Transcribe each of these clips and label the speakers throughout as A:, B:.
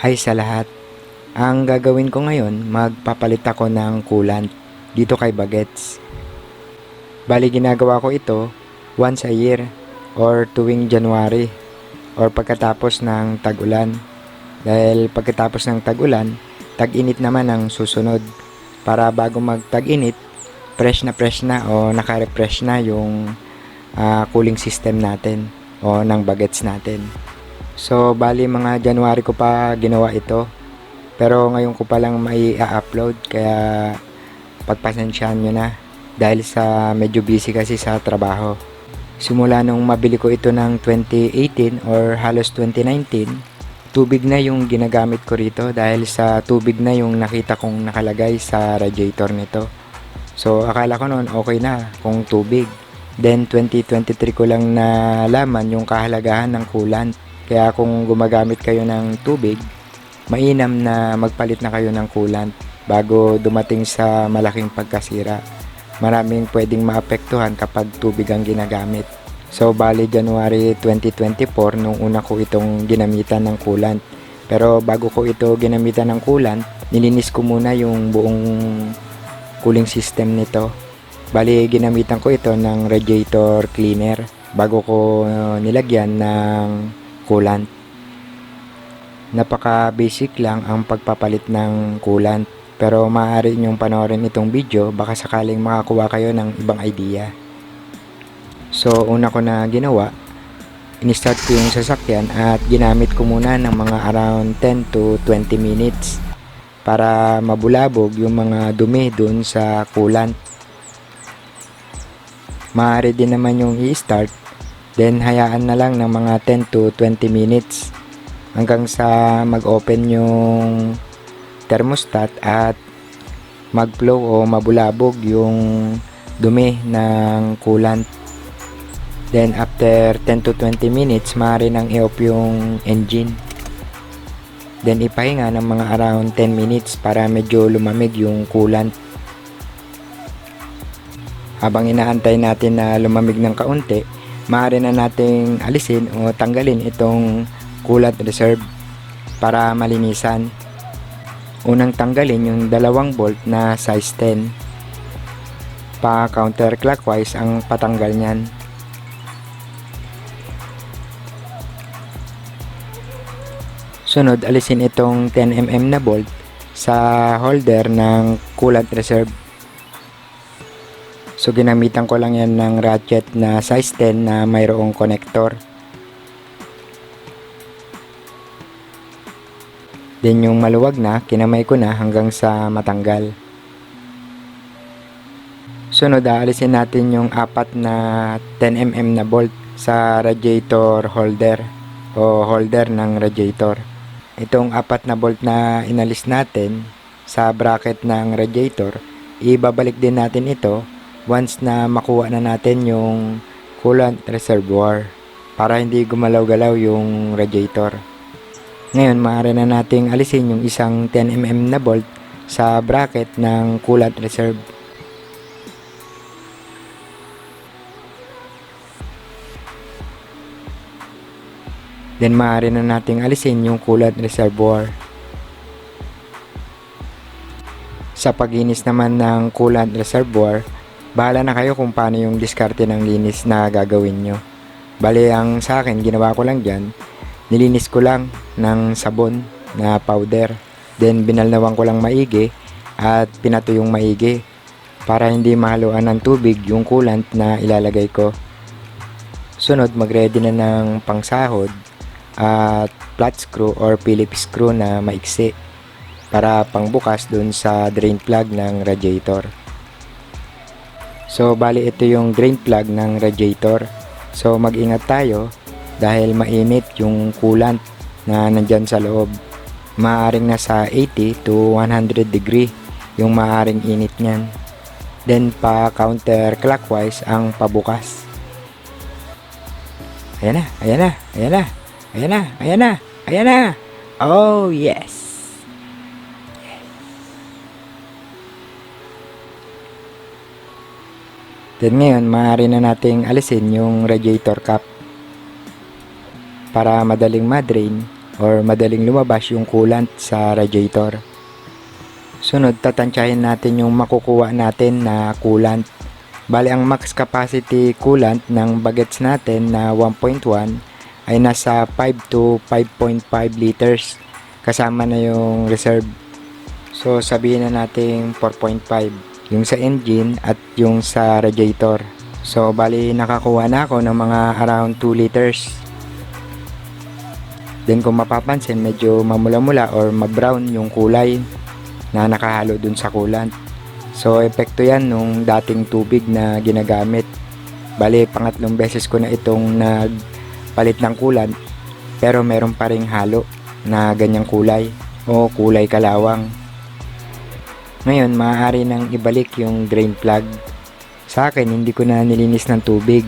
A: Hi sa lahat. Ang gagawin ko ngayon, magpapalit ako ng coolant dito kay Bagets. Bali ginagawa ko ito once a year or tuwing January or pagkatapos ng tag-ulan. Dahil pagkatapos ng tag-ulan, tag-init naman ang susunod. Para bago mag-tag-init, fresh na o naka-refresh na yung cooling system natin o ng Bagets natin. So, bali mga January ko pa ginawa ito. Pero ngayon ko pa lang may upload kaya pagpasensyahan nyo na dahil sa medyo busy kasi sa trabaho. Simula nung mabili ko ito ng 2018 or halos 2019, tubig na yung ginagamit ko rito dahil sa tubig na yung nakita kong nakalagay sa radiator nito. So akala ko noon okay na kung tubig. Then 2023 ko lang nalaman yung kahalagahan ng coolant. Kaya kung gumagamit kayo ng tubig, mainam na magpalit na kayo ng coolant bago dumating sa malaking pagkasira. Maraming pwedeng maapektuhan kapag tubig ang ginagamit. So bali January 2024 nung una ko itong ginamitan ng coolant. Pero bago ko ito ginamitan ng coolant, nilinis ko muna yung buong cooling system nito. Bali ginamitan ko ito ng radiator cleaner bago ko nilagyan ng coolant. Napaka basic lang ang pagpapalit ng coolant, pero maaari nyong panoorin itong video baka sakaling makakuha kayo ng ibang idea. So una ko na ginawa, in-start ko yung sasakyan at ginamit ko muna ng mga around 10 to 20 minutes para mabulabog yung mga dumi dun sa coolant. Maaari din naman yung i-start, then hayaan na lang ng mga 10 to 20 minutes hanggang sa mag-open yung thermostat at mag-flow o mabulabog yung dumi ng coolant. Then after 10 to 20 minutes, maaari nang i-off yung engine. Then ipahinga ng mga around 10 minutes para medyo lumamig yung coolant. Habang inaantay natin na lumamig ng kaunti, maaari na nating alisin o tanggalin itong coolant reserve para malinisan. Unang tanggalin yung dalawang bolt na size 10. Pa counterclockwise ang patanggal niyan. Sunod, alisin itong 10mm na bolt sa holder ng coolant reserve. So ginamitan ko lang yan ng ratchet na size 10 na mayroong connector. Then yung maluwag na, kinamay ko na hanggang sa matanggal. Sunod, aalisin natin yung apat na 10mm na bolt sa radiator holder o holder ng radiator. Itong apat na bolt na inalis natin sa bracket ng radiator, ibabalik din natin ito once na makuha na natin yung coolant reservoir para hindi gumalaw-galaw yung radiator. Ngayon, maaari na nating alisin yung isang 10mm na bolt sa bracket ng coolant reserve. Then, maaari na nating alisin yung coolant reservoir. Sa paglinis naman ng coolant reservoir, bahala na kayo kung paano yung diskarte ng linis na gagawin nyo. Bali, ang sa akin, ginawa ko lang dyan, nilinis ko lang ng sabon na powder. Then binalnawan ko lang maigi at pinato yung maigi para hindi mahaluan ng tubig yung coolant na ilalagay ko. Sunod, mag-ready na ng pangsahod at flat screw or Phillips screw na maiksi para pangbukas dun sa drain plug ng radiator. So bali ito yung drain plug ng radiator. So mag-ingat tayo dahil mainit yung coolant na nandyan sa loob. Maaring nasa 80 to 100 degree yung maaring init nyan. Then pa counterclockwise ang pabukas. Ayan na, ayan na, ayan na, ayan na, ayan na, ayan na. Oh yes. Then ngayon, maaari na nating alisin yung radiator cap para madaling madrain or madaling lumabas yung coolant sa radiator. Sunod, tatansyahin natin yung makukuha natin na coolant. Bali, ang max capacity coolant ng bagets natin na 1.1 ay nasa 5 to 5.5 liters. Kasama na yung reserve. So, sabihin na natin 4.5. Yung sa engine at yung sa radiator. So, bali, nakakuha na ako ng mga around 2 liters. Then, kung mapapansin, medyo mamula-mula or ma-brown yung kulay na nakahalo dun sa coolant. So, epekto yan nung dating tubig na ginagamit. Bali, pangatlong beses ko na itong nagpalit ng coolant, pero meron pa ring halo na ganyang kulay o kulay kalawang. Ngayon, maaari nang ibalik yung drain plug. Sa akin, hindi ko na nilinis ng tubig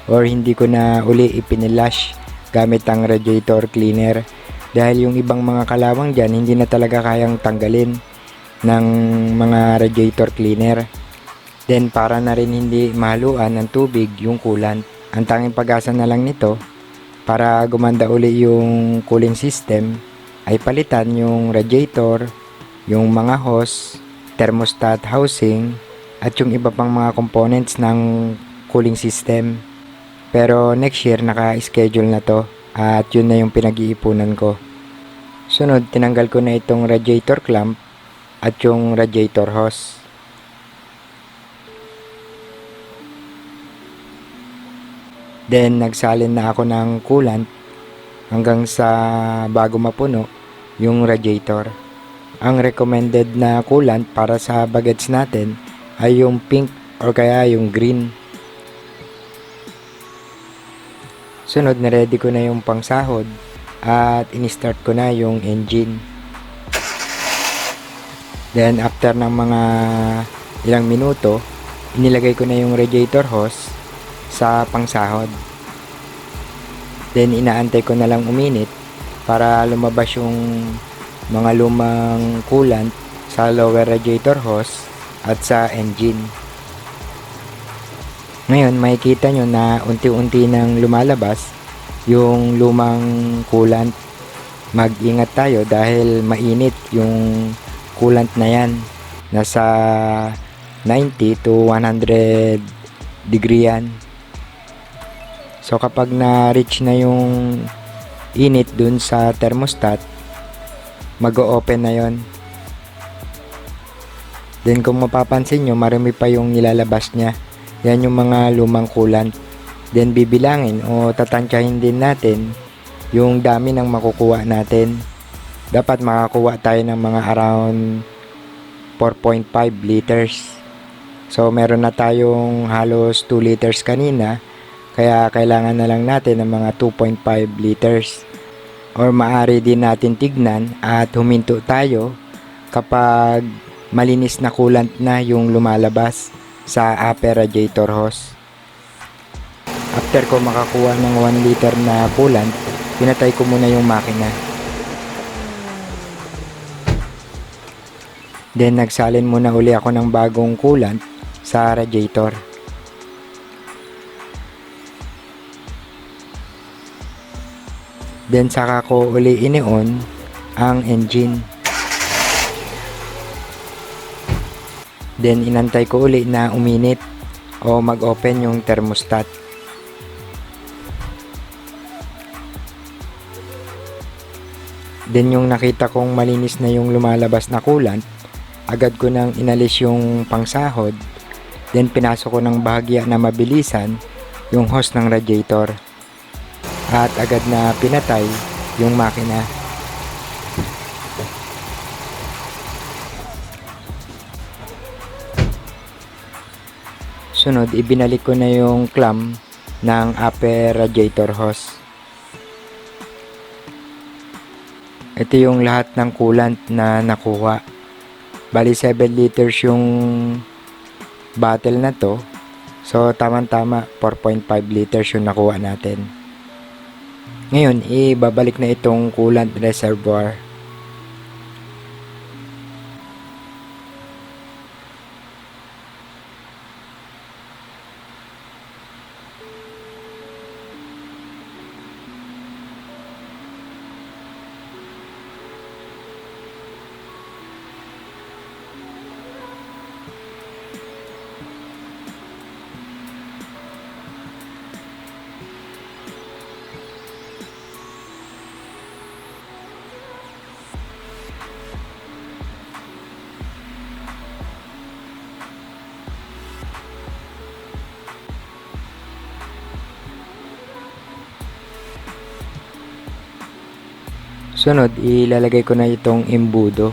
A: or hindi ko na uli ipinilash gamit ang radiator cleaner dahil yung ibang mga kalawang dyan hindi na talaga kayang tanggalin ng mga radiator cleaner. Then para na rin hindi mahaluan ng tubig yung coolant. Ang tanging pag-asa na lang nito para gumanda uli yung cooling system ay palitan yung radiator, yung mga hose, thermostat housing at yung iba pang mga components ng cooling system. Pero next year naka-schedule na to at yun na yung pinag-iipunan ko. Sunod, tinanggal ko na itong radiator clamp at yung radiator hose. Then nagsalin na ako ng coolant hanggang sa bago mapuno yung radiator. Ang recommended na coolant para sa bagets natin ay yung pink or kaya yung green. Sunod, na-ready ko na yung pangsahod at in-start ko na yung engine. Then after ng mga ilang minuto, inilagay ko na yung radiator hose sa pangsahod. Then inaantay ko na lang uminit para lumabas yung mga lumang coolant sa lower radiator hose at sa engine. Ngayon, makikita nyo na unti-unti nang lumalabas yung lumang coolant. Mag-ingat tayo dahil mainit yung coolant na yan. Nasa 90 to 100 degree yan. So kapag na-reach na yung init dun sa thermostat, mag-o-open na yon. Then kung mapapansin nyo, marami pa yung nilalabas niya. Yan yung mga lumang coolant. Then bibilangin o tatansyahin din natin yung dami ng makukuha natin. Dapat makakuha tayo ng mga around 4.5 liters. So meron na tayong halos 2 liters kanina, kaya kailangan na lang natin ng mga 2.5 liters. Or maaari din natin tignan at huminto tayo kapag malinis na coolant na yung lumalabas sa upper radiator hose. After ko makakuha ng 1 liter na coolant, pinatay ko muna yung makina. Then nagsalin muna uli ako ng bagong coolant sa radiator. Then saka ko uli ini-on ang engine. Then inantay ko uli na uminit o mag-open yung thermostat. Then yung nakita kong malinis na yung lumalabas na coolant, agad ko nang inalis yung pangsahod. Then pinasok ko ng bahagya na mabilisan yung hose ng radiator. At agad na pinatay yung makina. Sunod, ibinalik ko na yung clamp ng upper radiator hose. Ito yung lahat ng coolant na nakuha. Bali 7 liters yung bottle na to. So tama-tama 4.5 liters yung nakuha natin. Ngayon, ibabalik na itong coolant reservoir. Sunod, ilalagay ko na itong embudo.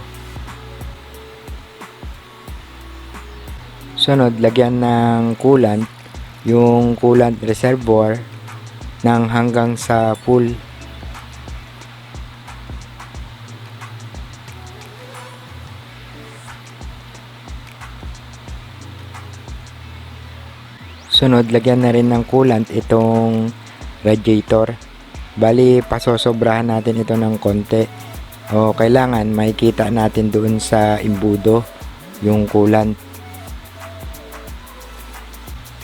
A: Sunod, lagyan ng coolant, yung coolant reservoir ng hanggang sa full. Sunod, lagyan na rin ng coolant itong radiator. Bali, pasosobrahan natin ito ng konti. O kailangan makikita natin doon sa embudo yung coolant.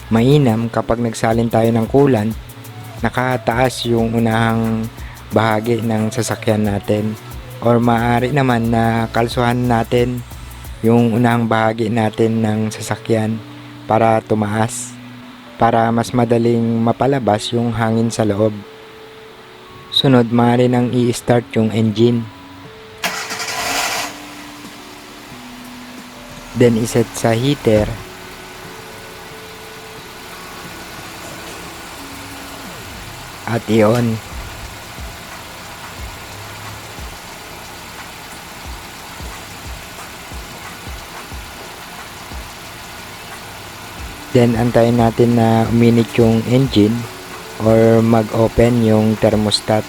A: Mainam kapag nagsalin tayo ng coolant, nakataas yung unahang bahagi ng sasakyan natin. Or maaari naman na kalsuhan natin yung unahang bahagi natin ng sasakyan para tumaas, para mas madaling mapalabas yung hangin sa loob. Sunod, maaari nang i-start yung engine. Then iset sa heater. At i-on. Then antayin natin na uminit yung engine or mag-open yung thermostat.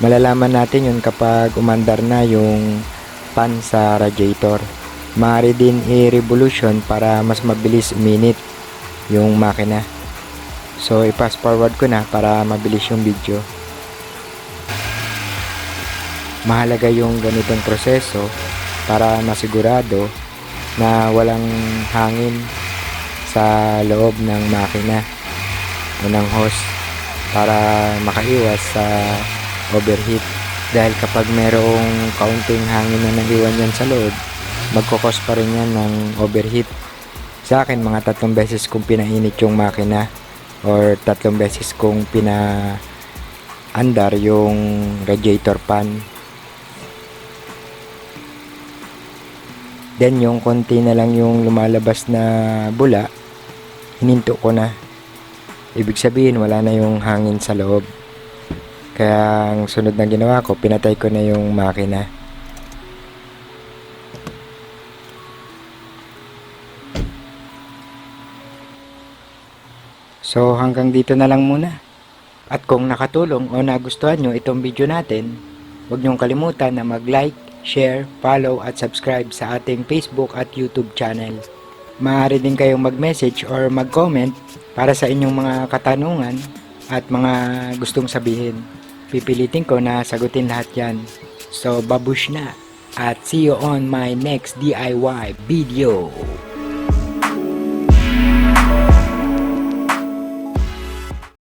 A: Malalaman natin yun kapag umandar na yung fan sa radiator. Maaari din i-revolution para mas mabilis uminit yung makina. So i-fast forward ko na para mabilis yung video. Mahalaga yung ganitong proseso para masigurado na walang hangin sa loob ng makina o ng hose para makaiwas sa overheat. Dahil kapag merong kaunting hangin na naiwan yan sa loob, magkukos pa rin yan ng overheat. Sa akin, mga 3 beses kong pinainit yung makina or 3 beses kong pina-andar yung radiator fan. Then yung konti na lang yung lumalabas na bula, hininto ko na. Ibig sabihin wala na yung hangin sa loob. Kaya ang sunod na ginawa ko, pinatay ko na yung makina. So hanggang dito na lang muna. At kung nakatulong o nagustuhan nyo itong video natin, huwag nyong kalimutan na mag-like, share, follow at subscribe sa ating Facebook at YouTube channel. Maaari din kayong mag-message or mag-comment para sa inyong mga katanungan at mga gustong sabihin. Pipilitin ko na sagutin lahat yan. So babush na at see you on my next DIY video.